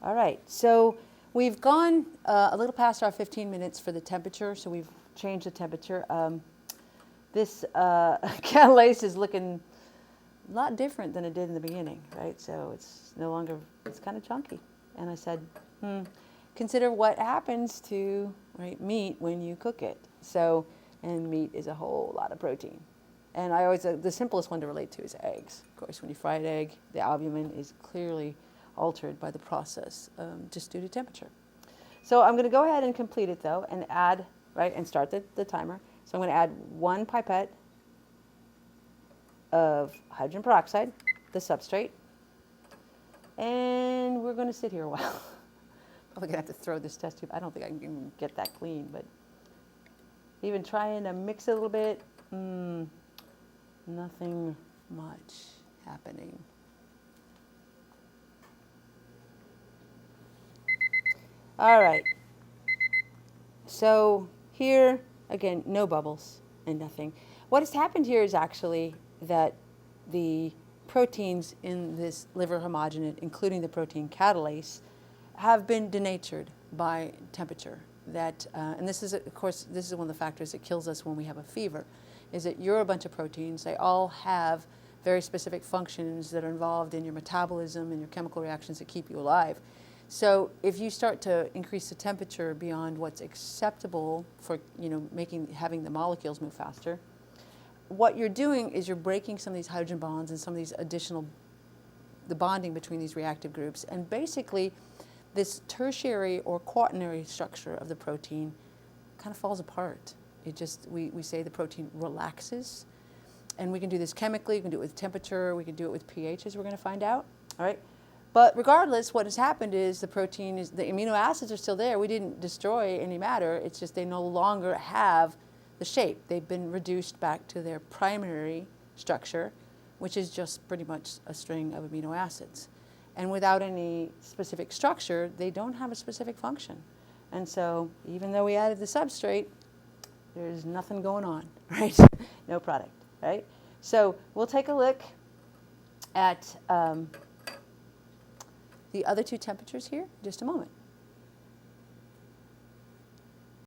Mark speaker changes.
Speaker 1: All right, so we've gone a little past our 15 minutes for the temperature, so we've changed the temperature. This catalase is looking a lot different than it did in the beginning, right? So it's no longer, it's kind of chunky. And I said, consider what happens to meat when you cook it. So, and meat is a whole lot of protein. And I always, the simplest one to relate to is eggs. Of course, when you fry an egg, the albumin is clearly altered by the process just due to temperature. So I'm going to go ahead and complete it though and add, and start the timer. So I'm going to add 1 pipette of hydrogen peroxide, the substrate, and we're going to sit here a while. Probably going to have to throw this test tube. I don't think I can even get that clean, but even trying to mix it a little bit, nothing much happening. All right. So here, again, no bubbles and nothing. What has happened here is actually that the proteins in this liver homogenate, including the protein catalase, have been denatured by temperature. That, and this is, of course, this is one of the factors that kills us when we have a fever, is that you're a bunch of proteins. They all have very specific functions that are involved in your metabolism and your chemical reactions that keep you alive. So if you start to increase the temperature beyond what's acceptable for, having the molecules move faster, what you're doing is you're breaking some of these hydrogen bonds and some of these additional, the bonding between these reactive groups. And basically, this tertiary or quaternary structure of the protein kind of falls apart. It just, we say the protein relaxes. And we can do this chemically, we can do it with temperature, we can do it with pH, as we're going to find out. All right. But regardless, what has happened is the protein is, the amino acids are still there. We didn't destroy any matter. It's just they no longer have the shape. They've been reduced back to their primary structure, which is just pretty much a string of amino acids. And without any specific structure, they don't have a specific function. And so even though we added the substrate, there's nothing going on, right? No product, right? So we'll take a look at the other 2 temperatures here in just a moment.